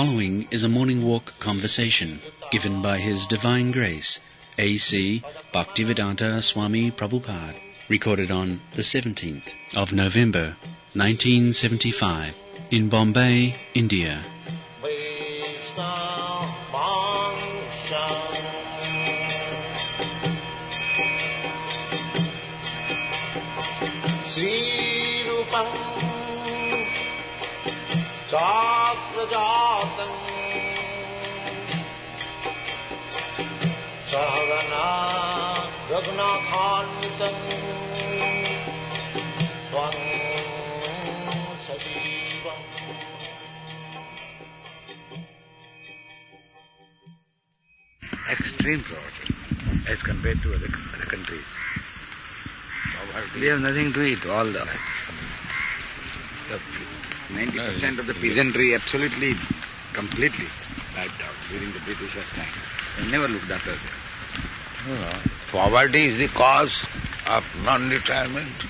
following is a morning walk conversation given by His Divine Grace, A.C. Bhaktivedanta Swami Prabhupada, recorded on the 17th of November, 1975, in Bombay, India. Sakrajatang Sahagana Raghunathanvitam Tvam Sajivam. Extreme poverty as compared to other countries. We have nothing to eat. All the 90% of the peasantry absolutely, completely wiped out during the Britishers' time. They never looked after them. Poverty is the cause of non-retirement.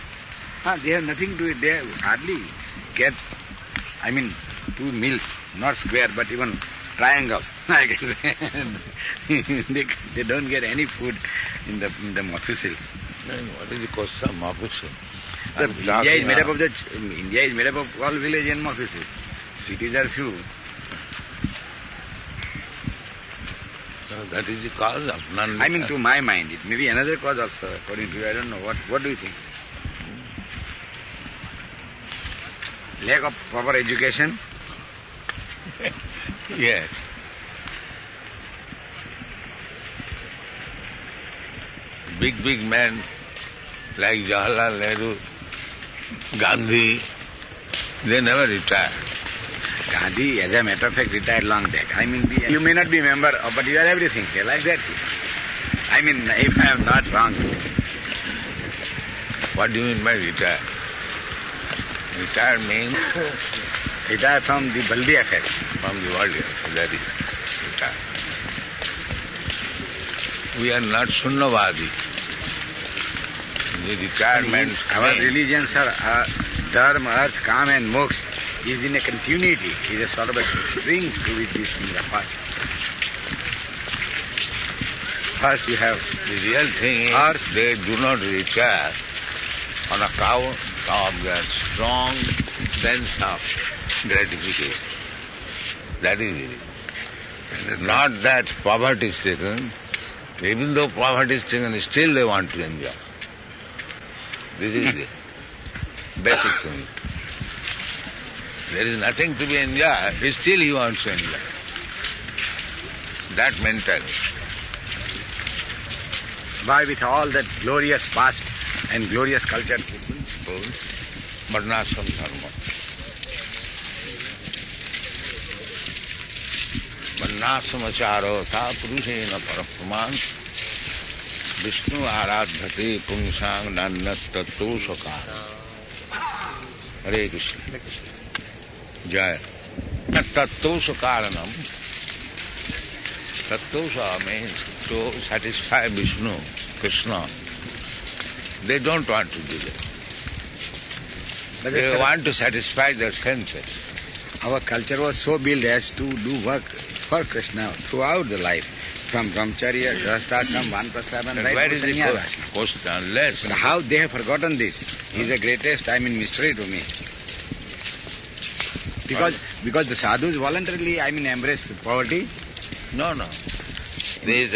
They have nothing to eat. They hardly get, 2 meals, not square, but even triangle, I can say. they don't get any food in the offices. What is the cost of offices? India is made up of all village and offices. Cities are few. So that is the cause of non-retirement. To my mind, it may be another cause also, according to you. I don't know. What do you think? Lack of proper education? Yes. Big men like Jawaharlal Nehru, Gandhi, they never retired. Gandhi, as a matter of fact, retired long back. You may not be a member, but you are everything. Say like that. If I am not wrong. What do you mean by retire? Retire means? Retire from the worldly affairs. From the worldly affairs, that is retire. We are not Sunnavadi. The retirement... Our religions are Dharma, Arth, Kam and Moksha is in a continuity. It is a sort of a string through which these things are passing. First you have... The real thing is they do not retire on account of their strong sense of gratification. That is it. Not that poverty is taken. Even though poverty is taken, still they want to enjoy. This is the basic thing. There is nothing to be enjoyed, still he wants to enjoy. That mentality. Why, with all that glorious past and glorious culture, Varnashram dharma. Varnashramacharo tha purushena parapraman Vishnu aradhate pungsang nannat tattosakara. Hare Krishna. Jaya. Tattosakaranam. Tattosa means to satisfy Vishnu, Krishna. They don't want to do that. But they want to satisfy their senses. Our culture was so built as to do work for Krishna throughout the life. From brahmacharya, grihasthashram, vanaprastha, right? Where is the question? Unless... But how they have forgotten this is the greatest, mystery to me. Because the sadhus voluntarily, embrace poverty. No. This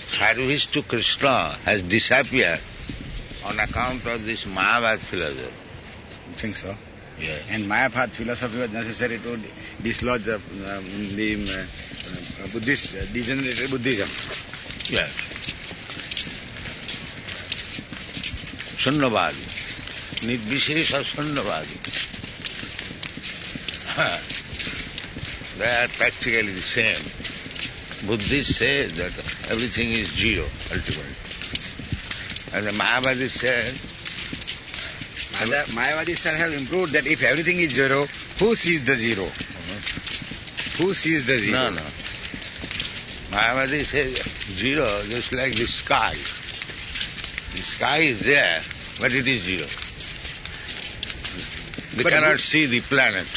service to Krishna has disappeared on account of this Mayavad philosophy. You think so? Yes. And Mayavad philosophy was necessary to dislodge the Buddhist, degenerated Buddhism. Yes. Sunnavadi. Nirvishesha Sunnavadi. They are practically the same. Buddhists say that everything is zero, ultimately. And the Mayavadis say... And the Mayavadis have improved that if everything is zero, who sees the zero? Who sees the zero? No. Mayavadi says zero just like the sky. The sky is there, but it is zero. They cannot see the planet.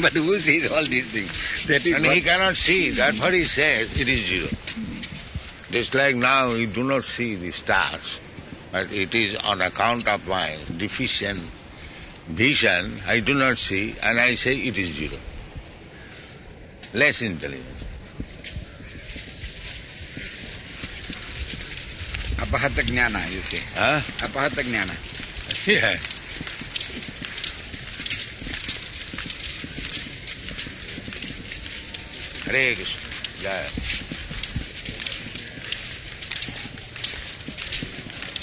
But who sees all these things? That is And he cannot see. That's what he says, it is zero. Just like now you do not see the stars, but it is on account of my deficient vision, I do not see, and I say it is zero. Less intelligence. Apahata jnana, you say. Huh? Apahata jnana. Yeah. Hare Krishna. Jaya.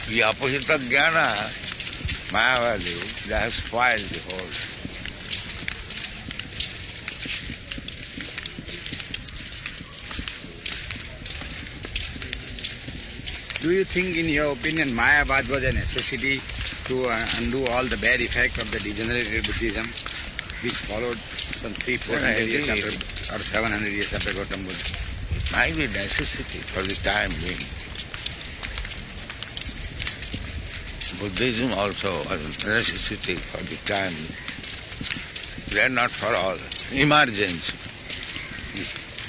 The Apahita Jnana, Mayavadi, they have spoiled the whole. Do you think, in your opinion, Mayavad was a necessity to undo all the bad effect of the degenerated Buddhism, which followed some 300-400 years after, or 700 years after Gautam Buddha? It might be necessity for the time being. Buddhism also was a necessity for the time being. They are not for all. Emergency.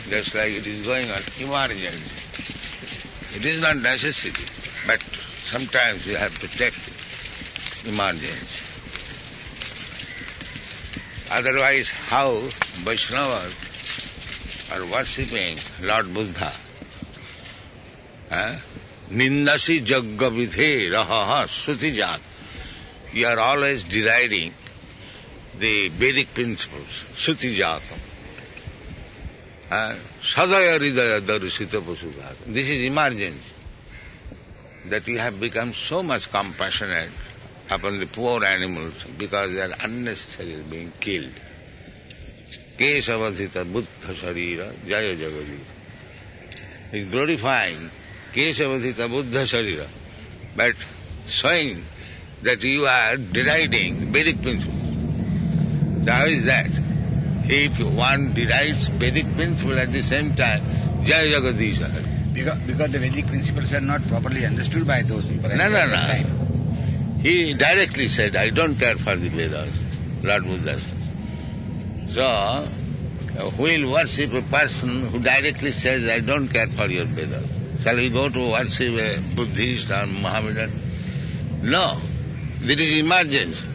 Just like it is going on, emergency. It is not necessity, but sometimes you have to take it. Emergency. Otherwise, how Vaishnavas are worshipping Lord Buddha? Nindasi jagga vidhe raha sutijat. You are always deriding the Vedic principles, sutijatam. Sadaya hridaya darshita pasudhat. This is emergency. That we have become so much compassionate upon the poor animals because they are unnecessarily being killed. Kesavadhita buddha sharira jaya jagadi. He is glorifying Kesavadhita buddha sharira, but showing that you are deriding Vedic principles. So how is that? If one derides Vedic principle at the same time, Jaya Jagadisha. Because the Vedic principles are not properly understood by those people. No. He directly said, I don't care for the Vedas, Lord Buddha. So, who will worship a person who directly says, I don't care for your Vedas? Shall we go to worship a Buddhist or Mohammedan? No. There is emergency.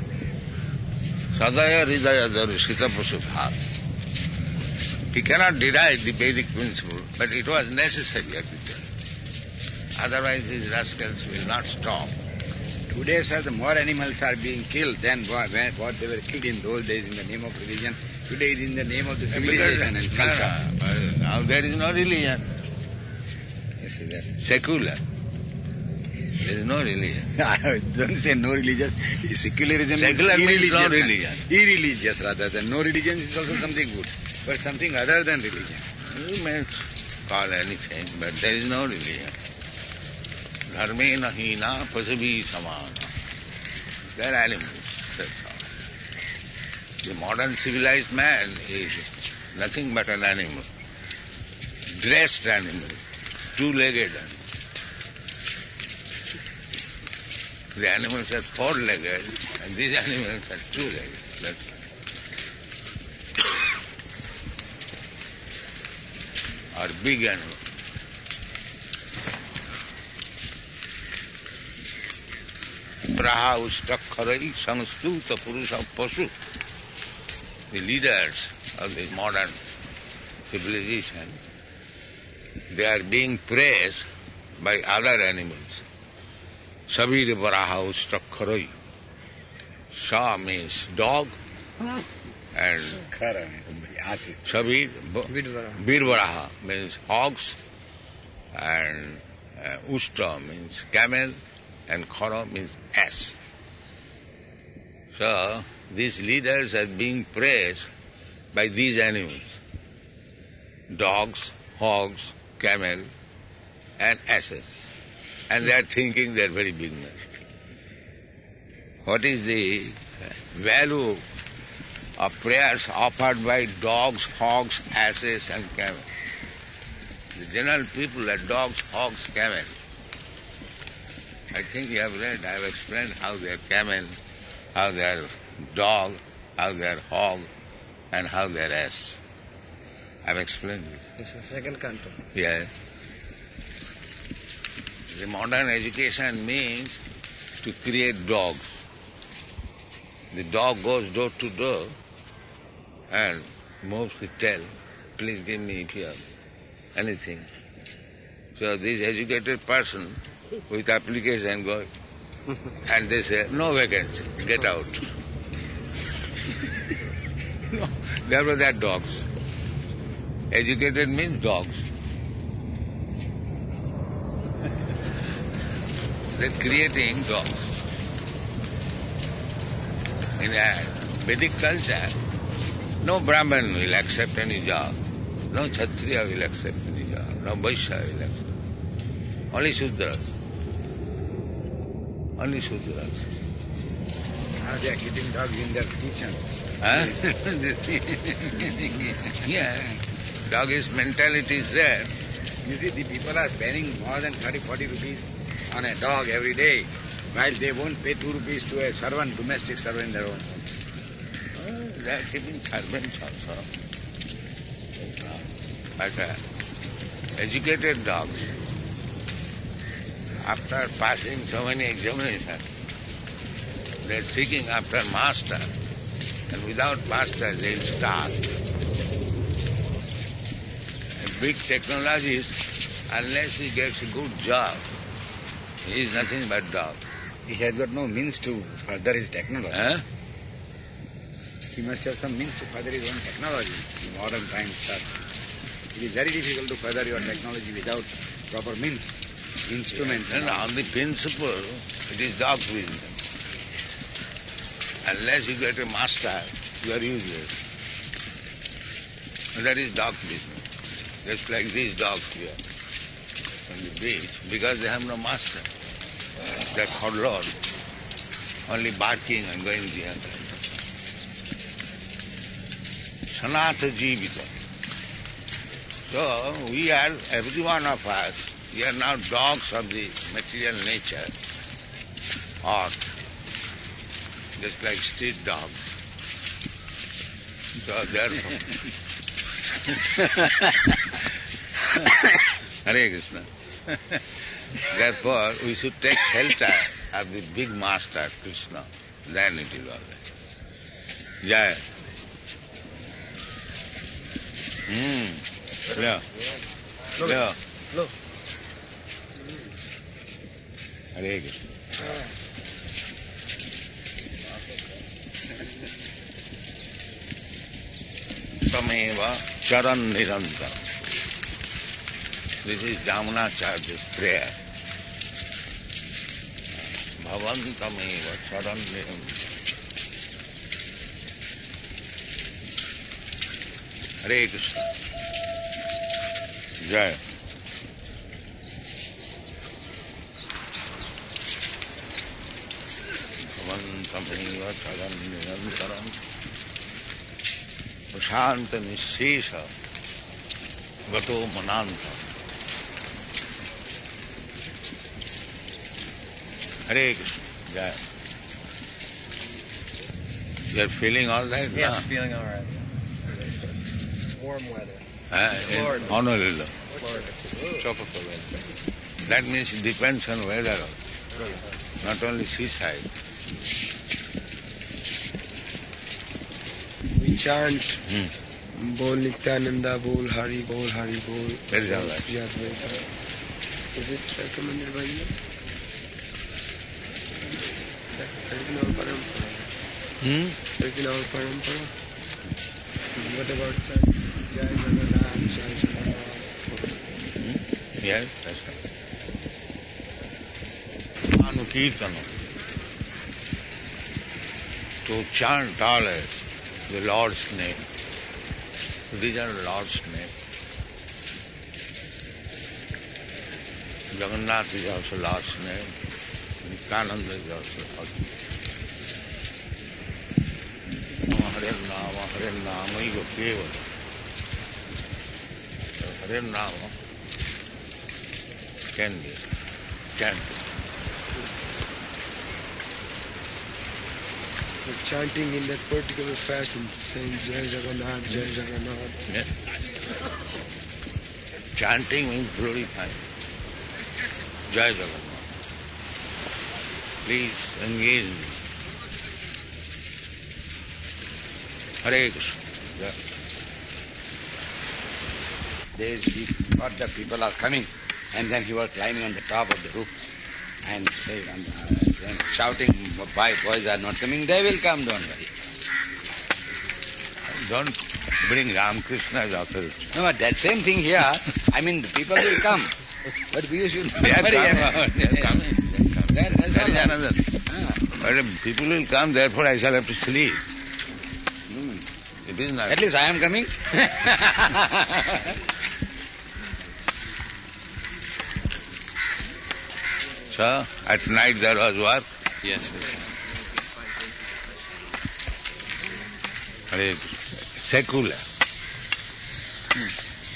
Sadaya hridaya darshita pasubhat. He cannot deride the Vedic principle, but it was necessary at the time. Otherwise these rascals will not stop. Today, sir, the more animals are being killed than what they were killed in those days in the name of religion. Today it is in the name of the civilization and culture. Now there is no religion. Yes, sir. Secular. There is no religion. Don't say no religion. Secularism Secular is means no irreligious. religion. Irreligious rather than no religion is also something good, but something other than religion. You may call anything, but there is no religion. Dharmena hina pasabhi samana. They are animals, that's all. The modern civilized man is nothing but an animal. Dressed animal, two-legged animal. The animals are four-legged and these animals are two-legged. That's all. Or big animals. Praha ustakharai samstuta purusha pasu. The leaders of the modern civilization, they are being praised by other animals. Sabir Varaha Ustakharai. Sa means dog and Sabir Virvaraha means hogs and Usta means camel and Khara means ass. So these leaders are being praised by these animals. Dogs, hogs, camel and asses. And they are thinking they are very big men. What is the value of prayers offered by dogs, hogs, asses and camels? The general people are dogs, hogs, camels. I think you have read, I have explained how they are camel, how they are dog, how they are hog, and how they rest. I've explained this. It's the second canto. Yeah. The modern education means to create dogs. The dog goes door to door and moves the tail. Please give me if you have anything. So this educated person with application goes and they say, no vacancy, get out. No, therefore they are dogs. Educated means dogs. They're creating dogs. In a Vedic culture, no Brahman will accept any job, no Kshatriya will accept any job, no Vaishya will accept. Only Shudras. Only Shudras. Now they are keeping dogs in their kitchens. Huh? Yeah. Doggish mentality is there. You see, the people are spending more than 30-40 rupees on a dog every day, while they won't pay 2 rupees to a servant, domestic servant in their own home. Oh, they are keeping servants also. But educated dogs, after passing so many examinations, they are seeking after master, and without master they will starve. A big technologist, unless he gets a good job, he is nothing but dog. He has got no means to further his technology. Huh? He must have some means to further his own technology in modern times. It is very difficult to further your technology without proper means, instruments. And on the principle, it is dog business. Unless you get a master, you are useless. And that is dog business. Just like these dogs here on the beach, because they have no master. They are forlorn, only barking and going behind. Sanatha Jivita. So we are, every one of us, we are now dogs of the material nature, or just like street dogs. So therefore, Hare Krishna. Therefore, we should take shelter of the big master, Krishna. Then it is all right. Jai. Yeah. Yeah. Look. Hare Krishna. Tameva charan nirantaram. This is Jamunacharya's prayer. Bhavantameva charan nirantaram. Hare Krishna. Jai. Bhavantameva charan nirantaram. Prashanta nishesha gato mananta. Hare Krishna. Jai. You are feeling all right now? Yes, feeling all right. Warm weather. Florida. Honolulu. Florida. Tropical weather. That means it depends on weather, not only seaside. We chant Bol Nityananda, Bol Hari, Bol Hari, Bol. That is all right. Is it recommended by you? That is in our parampara. That is in our parampara. What about chant? Jai Jagannath, Jai Jagannath. Yes, that's right. Anukirtana. To chant always the Lord's name. These are the Lord's name. Jagannath is also Lord's name. Nityananda is also Lord's name. Hare Nama, Ego Kevala. Hare Nama can be chanted. chanting in that particular fashion, saying Jai Jagannath, Jai Jagannath. Yeah. Chanting means glorifying. Jai Jagannath. Please engage me. Hare Krishna. Yeah. The people are coming, and then he was climbing on the top of the roof and shouting, "Why boys are not coming? They will come, don't worry." Don't bring Ramakrishna as authority. No, but that same thing here, I mean, the people will come, but we should They are worry coming. about They are coming. That's That is all. another. But people will come, therefore I shall have to sleep. It is not. At least I am coming. So, at night there was work. Yes. Secular.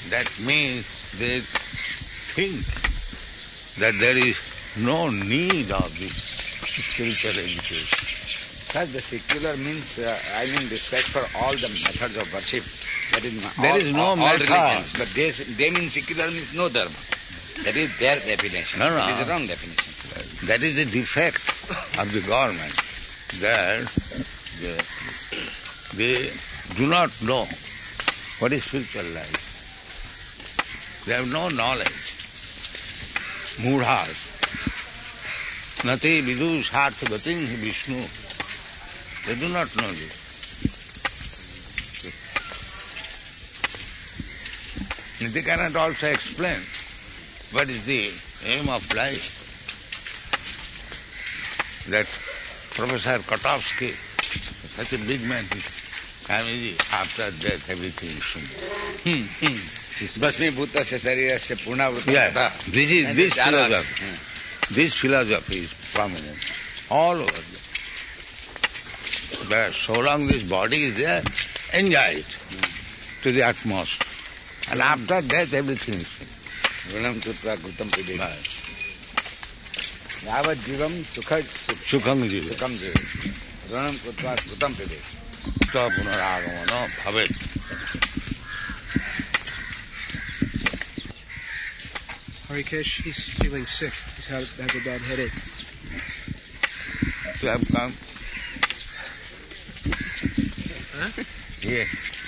That means they think that there is no need of this spiritual education. Sir, the secular means, respect for all the methods of worship. That is There is no all method. religions. But they mean secular means no dharma. That is their definition. No. It is the wrong definition. That is the defect of the government, that they do not know what is spiritual life. They have no knowledge. Mudhas. Nati vidu sartha gatim Vishnu. They do not know this. They cannot also explain what is the aim of life. That Professor Kotovsky, such a big man, Swamiji, after death everything is Shunna. Bhasmibhuta se sarirasya purnavruta. Yeah, this philosophy is prominent all over. But so long this body is there, enjoy it to the utmost. And after death everything is finished. Runam tutva kutam pidesha. Yavat jivam Sukham jiva. sukham jiva. Runam tutva kutam pidesha. Ta punaragamano bhavet. Harikesh, he's feeling sick. He has a bad headache. You have come. Huh? Yeah.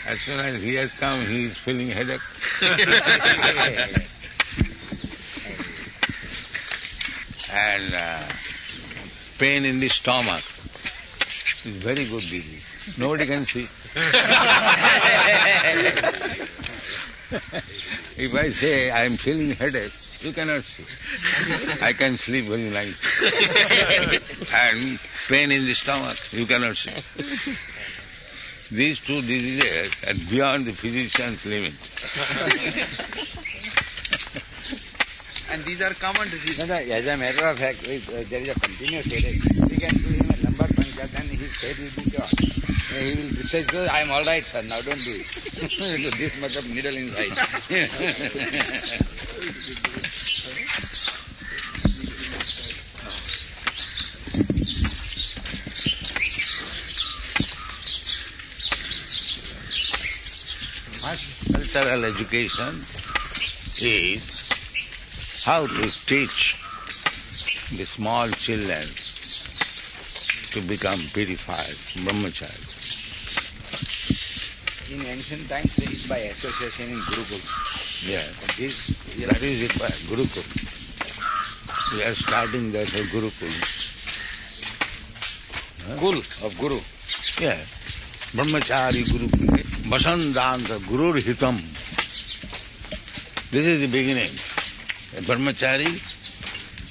As soon as he has come, he is feeling headache. And pain in the stomach is very good disease. Nobody can see. If I say I am feeling headache, you cannot see. I can sleep very nice. And pain in the stomach, you cannot see. These two diseases are beyond the physician's limit. And these are common diseases. No, as a matter of fact, if there is a continuous headache, we can do him a lumbar puncture, then his head will be cured. He will say, "So I am all right, sir, now don't do it." This much of needle inside. Cultural education is how to teach the small children to become purified, brahmachari. In ancient times, they did by association in gurukuls. Yeah, But this, that is it, Gurukul. We are starting that for Gurukul. kul of guru. Yeah, brahmachari Gurukul. Vasandanta Gurur Hitam. This is the beginning. A brahmachari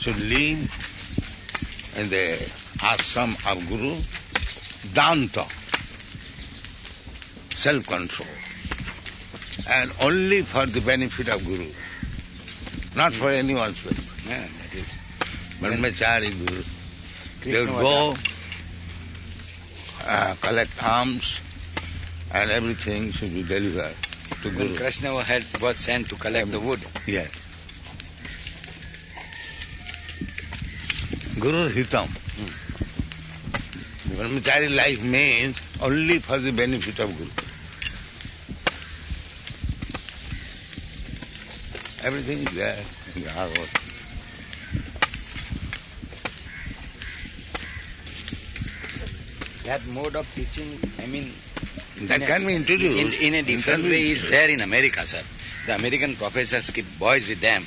should live in the ashram of Guru, Danta, self-control, and only for the benefit of Guru, not for anyone's benefit. Yeah, that is. Brahmachari Guru. They would go, collect alms, and everything should be delivered to When Guru. Krishna was sent to collect the wood, Yes. Guru Hitam. Brahmachari life means only for the benefit of Guru. Everything is there in the Bhagavad. That mode of teaching, that can be introduced. In a different way is there in America, sir. The American professors keep boys with them.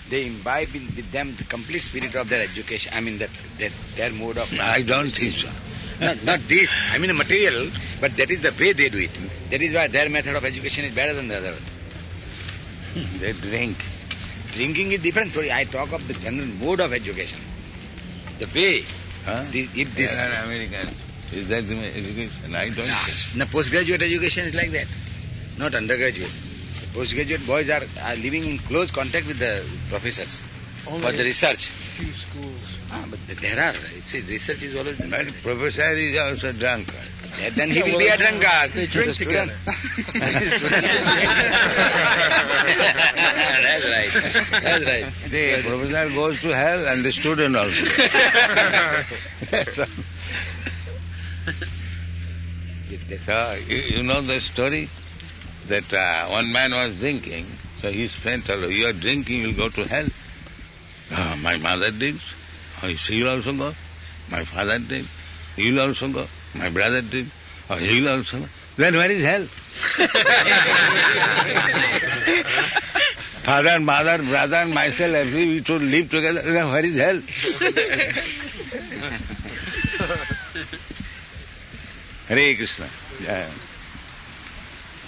They imbibe with them the complete spirit of their education. Their mode of... I don't think so. Not this. The material, but that is the way they do it. That is why their method of education is better than the others. They drink. Drinking is different. Sorry, I talk of the general mode of education. The way. Huh? If this... They are American. Is that the education? I don't think. The postgraduate education is like that. Not undergraduate. The postgraduate boys are living in close contact with the professors for the research. Few schools. But there are. Research is always... But professor is also drunkard. Then he will be a drunkard. They drink together. That's right. The professor goes to hell and the student also. That's all. So, you know the story? That one man was drinking, so his friend told him, you are drinking, you will go to hell. My mother drinks, she will also go. My father drinks, he will also go. My brother drinks, he will also go. Then where is hell? Father, mother, brother and myself, every we should live together, then where is hell? Hare Krishna. Yeah.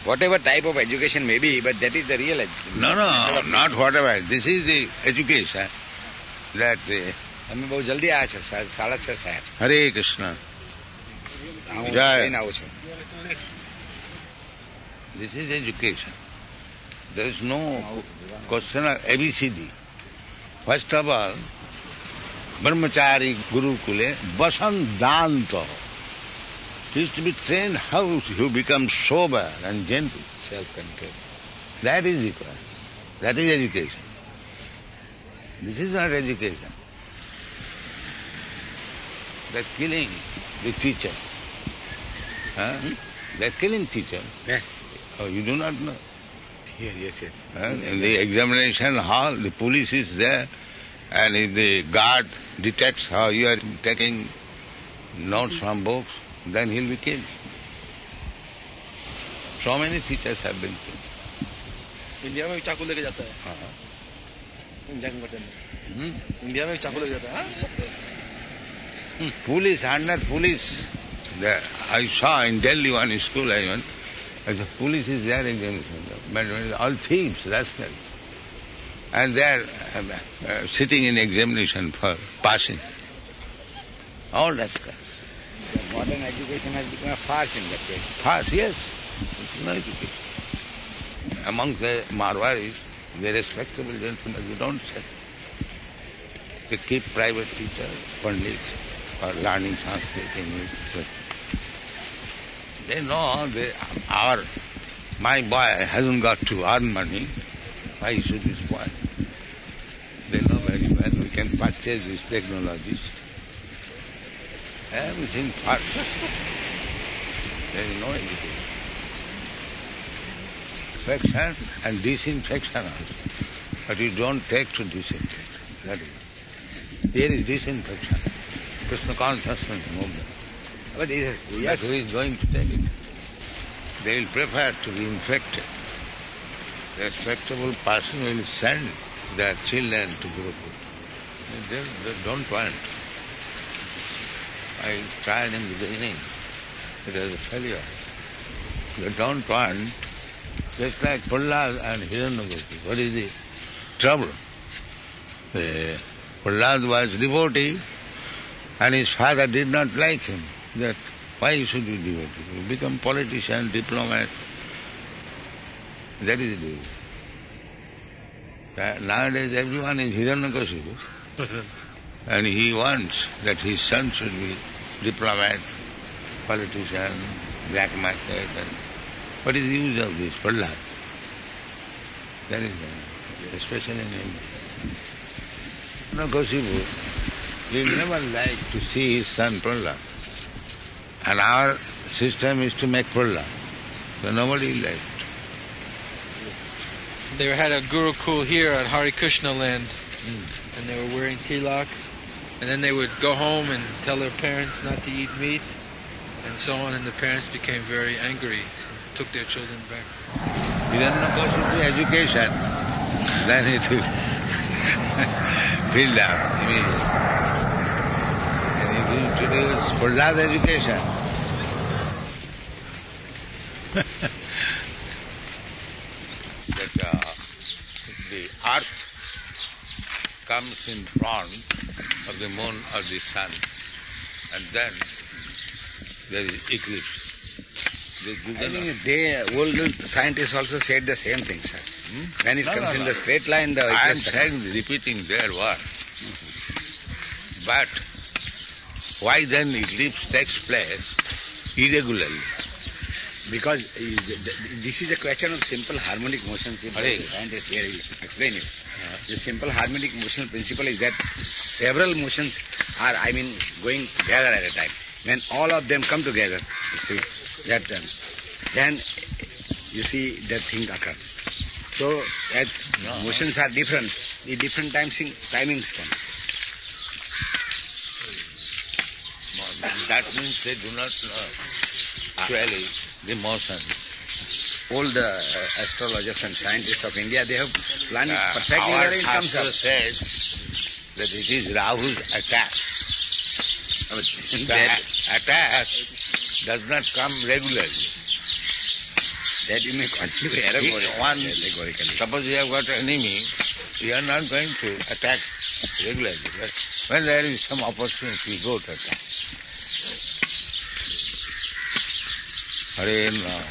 Whatever type of education may be, but that is the real education. No, not whatever. This is the education that... તમે બહુ જલ્દી આવ્યા છો, 6:30 થયા છે. Hare Krishna. હું Jai. લઈને આવું છું. This is education. There is no question of ABCD. First of all, Brahmachari Gurukule Vasandanta. He is to be trained how to become sober and gentle. Self-control. That is required. That is education. This is not education. They are killing the teachers. They are killing teachers. Yeah. Oh, you do not know. Yes. In the examination hall, the police is there, and if the guard detects how you are taking notes from books, then he'll be killed. So many teachers have been killed. India में भी चाकू लेके जाता है. India के button में. India में भी चाकू लेके जाता है. Police, under police. I saw in Delhi one school I went, the police is there in all thieves, rascals. And they are sitting in examination for passing. All rascals. The modern education has become a farce in that case. Farce, yes. It's no education. Among the Marwaris, the respectable gentlemen, you don't say. They keep private teachers, pandits, or learning Sanskrit, English. They know my boy hasn't got to earn money, why should he spoil? They know very well we can purchase these technologies. Everything first. There is no education. Infection and disinfection also. But you don't take to disinfect. That is. Here is disinfection. Krishna consciousness movement. But yes. But who is going to take it? They will prefer to be infected. The respectable person will send their children to Gurukul. They don't want. I tried in the beginning. It was a failure. They don't want. Just like Prahlad and Hiranyakashipu. What is the trouble? Prahlad was devotee and his father did not like him. That why should you devotee? You become politician, diplomat. That is the devotee. Nowadays everyone is Hiranyakashipu. And he wants that his son should be diplomat, politician, black market. What is the use of this? Prahlad. That is especially in India. Hiranyakashipu will never like to see his son Prahlad. And our system is to make pralaya. So nobody left. They had a Gurukul here at Hare Krishna land, and they were wearing tilak, and then they would go home and tell their parents not to eat meat, and so on, and the parents became very angry, took their children back. Hiranyakashipu education, then it will fill down immediately. And if you introduce Prahlad education, that the earth comes in front of the moon or the sun, and then there is eclipse. I think old scientists also said the same thing, sir. When it comes in the straight line, the I am eclipse saying, repeating their word. But why then eclipse takes place irregularly? Because this is a question of simple harmonic motion. Scientists here will explain it. The simple harmonic motion principle is that several motions are, going together at a time. When all of them come together, you see, then you see that thing occurs. So that motions are different. The different timings come. That means they do not know actually the motion. All the astrologers and scientists of India, they have planned perfectly our where it comes up. says that it is Rahu's attack. The attack does not come regularly. That you may continue allegorically. Suppose you have got an enemy, you are not going to attack regularly. But when there is some opportunity, you go to attack. Hare Rama.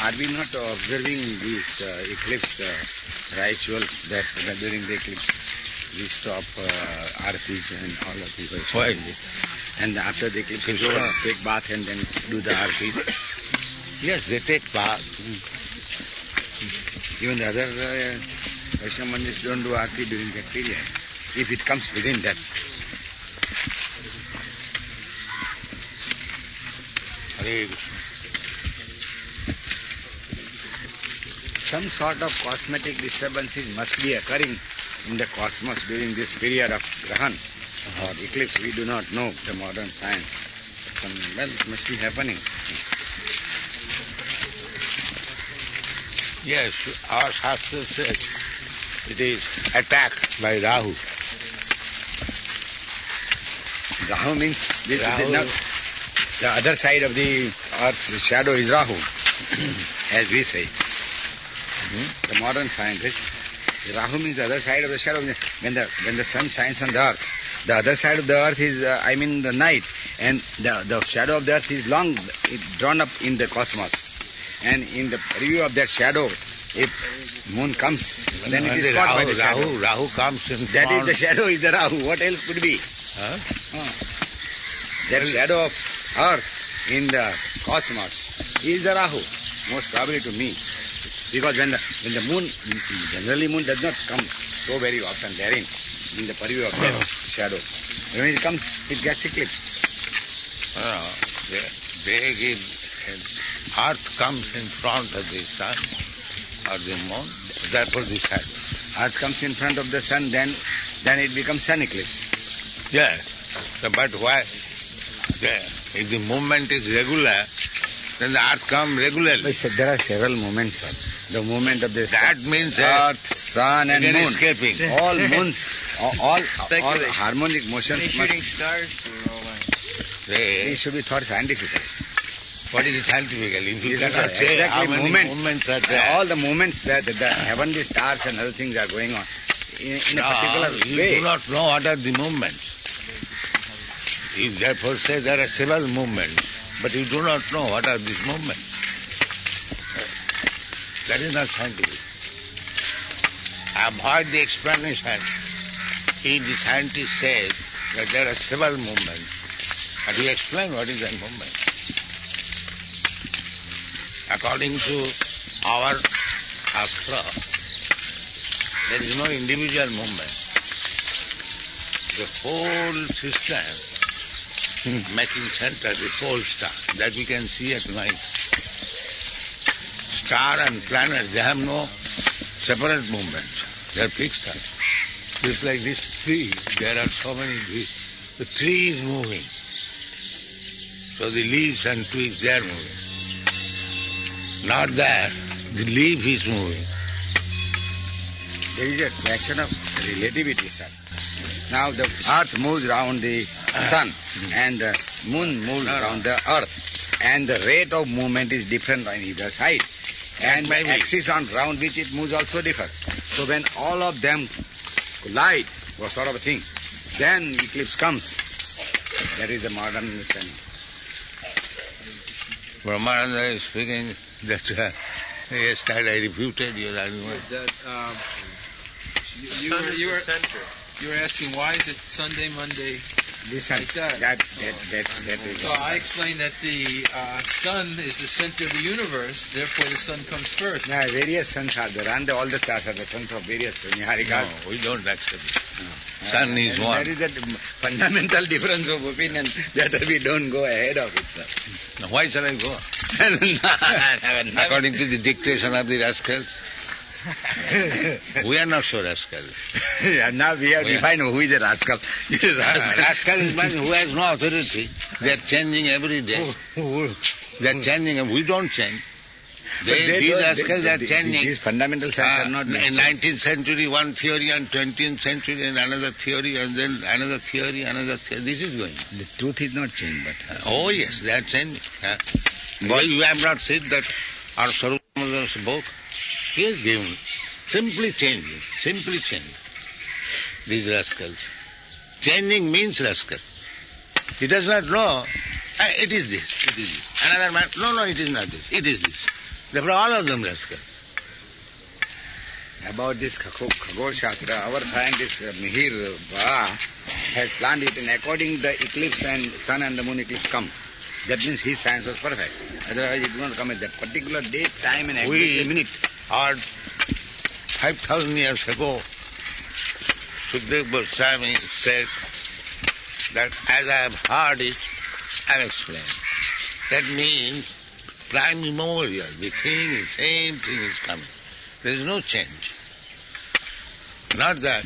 Are we not observing these eclipse rituals that during the eclipse we stop aartis and all the people Why? this? And after the eclipse is over, take bath and then do the aartis. Yes, they take bath. Even the other Vaishnava mandirs don't do aarti during that period, if it comes within that. Hare Krishna. Some sort of cosmetic disturbances must be occurring in the cosmos during this period of Grahan or eclipse. We do not know the modern science. It must be happening. Yes, our Shastra says it is attacked by Rahu. Rahu means Rahu. The other side of the earth's shadow is Rahu, as we say. The modern scientists, Rahu means the other side of the shadow. When the sun shines on the earth, the other side of the earth is, the night, and the shadow of the earth is long, drawn up in the cosmos. And in the preview of that shadow, if moon comes, then it is caught by the shadow. Rahu comes in That front. is the shadow, is the Rahu. What else could be? Huh? That shadow of earth in the cosmos is the Rahu, most probably to me. Because when the moon, generally moon does not come so very often therein, in the purview of that shadow. When it comes, it gets eclipsed. They give, earth comes in front of the sun or the moon, therefore the sun. Earth comes in front of the sun, then it becomes sun eclipse. Yes, but why? If the movement is regular, then the earth comes regularly. But sir, there are several movements, sir. The movement of the That sun, means earth, sun and again moon. escaping. All moons, all harmonic motions Shooting must, stars. they should be thought scientifically. What is it scientifically? If you This is cannot say exactly how many movements are there. All the movements that the heavenly stars and other things are going on in a particular you way. do not know what are the movements. You therefore say there are several movements, but you do not know what are these movements. That is not scientific. Avoid the explanation. If the scientist says that there are several movements, but you explain what is that movement. According to our Shastra, There is no individual movement. The whole system making center, the pole star, that we can see at night. Star and planet, they have no separate movement. They are fixed up. Just like this tree, there are so many trees. The tree is moving. So the leaves and twigs, they are moving. Not that. The leaf is moving. There is a question of relativity, sir. Now the earth moves around the sun and the moon moves around the earth. And the rate of movement is different on either side. And the axis around which it moves also differs. So when all of them collide, or sort of a thing, then eclipse comes. That is the modern understanding. Brahmananda is speaking that yes, that I refuted your argument. You were asking why is it Sunday, Monday? Listen, that is... So I explained that the sun is the center of the universe, therefore the sun comes first. No, various suns are there, and all the stars are the sons of various Niharikas. No, we don't accept it. Sun is one. There is a fundamental difference of opinion that we don't go ahead of it, sir. Now why shall I go? According to the dictation of the rascals. We are not so rascals. Now we have defined who is a rascal. Rascal is one who has no authority. They are changing every day. They are changing and we don't change. These rascals are changing. These fundamental science are not... In 19th century, one theory, and 20th century, and another theory, and then another theory, another theory. This is going on. The truth is not changed, but... Oh yes, they are changing. Why you have not seen that our Sarupama's book? He has given simply changing. These rascals. Changing means rascal. He does not know. It is this. Another man, no, it is not this. It is this. Therefore all of them rascals. About this Khagol Shastra, our scientist Mihir Bha has planned it, and according to the eclipse and sun and the moon eclipse come. That means his science was perfect. Otherwise it would not come at that particular date, time and exact minute. Heard 5,000 years ago, Sukadeva Goswami said that as I have heard it, I have explained. That means prime immemorial, the same thing is coming. There is no change. Not that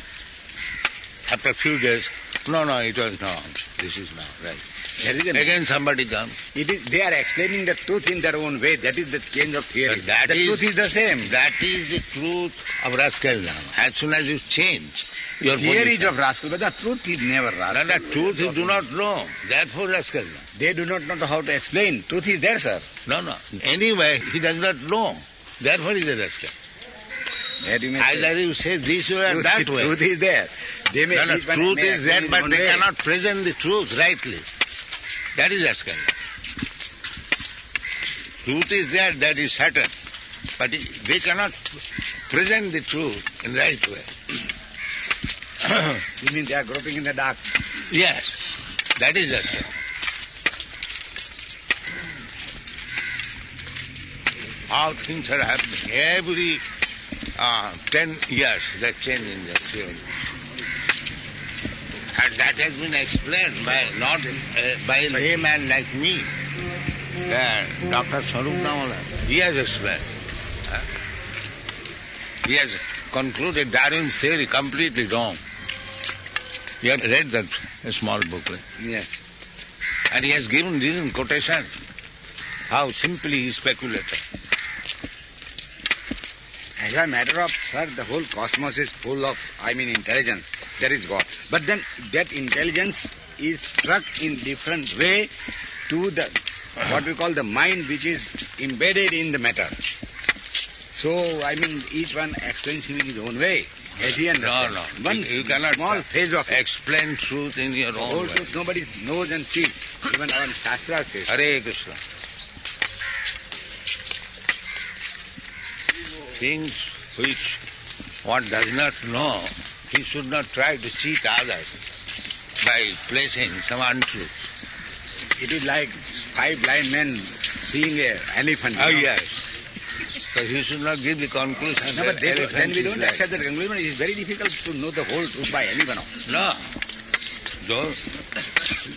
after a few days, no, it was wrong. This is now right. Again somebody comes. They are explaining the truth in their own way. That is the change of theory. The truth is the same. That is the truth of rascal now. As soon as you change your theory is of rascal, but the truth is never rascal. The truth you do not know. Therefore rascal now. They do not know how to explain. Truth is there, sir. No. Anyway, he does not know. Therefore he is a rascal. Either you say this way or that way. Truth is there. They may truth is there, but they cannot present the truth rightly. That is rascal. Truth is there, that is certain. But they cannot present the truth in the right way. You mean they are groping in the dark? Yes, that is rascal. How things are happening. Every 10 years they change in their theory. And that has been explained by not by a layman like me. Dr. Swarup Damodar, he has explained. He has concluded Darwin's theory completely wrong. You have read that small booklet. Yes. And he has given reason quotations. How simply he speculated. As a matter of, sir, the whole cosmos is full of, intelligence. There is God. But then that intelligence is struck in different way to the, what we call the mind, which is embedded in the matter. So, each one explains him in his own way. As he understands. No. You cannot small phase of explain truth in your own way. Truth nobody knows and sees. Even our Shastra says. Hare Krishna. Things which one does not know, he should not try to cheat others by placing some untruth. It is like 5 blind men seeing an elephant. Oh, yes. Because you should not give the conclusion. No, but then we don't like. accept the conclusion. It is very difficult to know the whole truth by anyone else. No. So,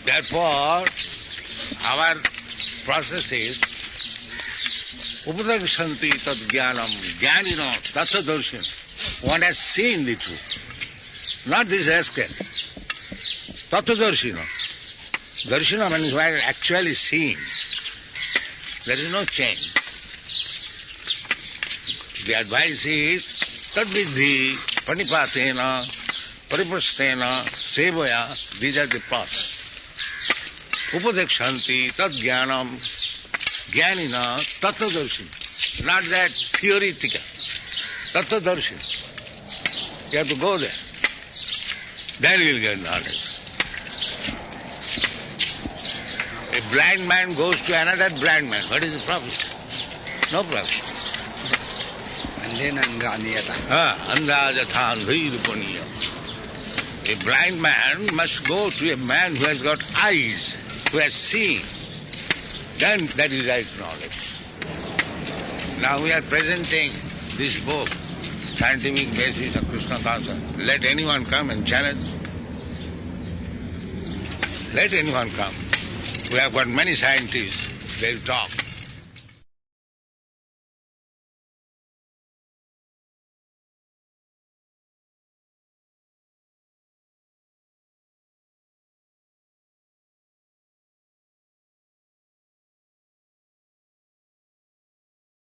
therefore, our process is Upadaksanti tat jnanam jnanino tatsadarshina. One has seen the truth. Not this rascal. Tatsadarshina. Darshina means one has actually seen. There is no change. The advice is tadvidhi panipatena paripastena sevaya. These are the paths. Upadekshanti tad jnanam jnanina tattvadarshina. Not that theoretical. Tattvadarshina. You have to go there. Then you will get knowledge. A blind man goes to another blind man. What is the profit? No profit. A blind man must go to a man who has got eyes, who has seen. Then that is right knowledge. Now we are presenting this book, Scientific Basis of Krishna Consciousness. Let anyone come and challenge. Let anyone come. We have got many scientists. They will talk.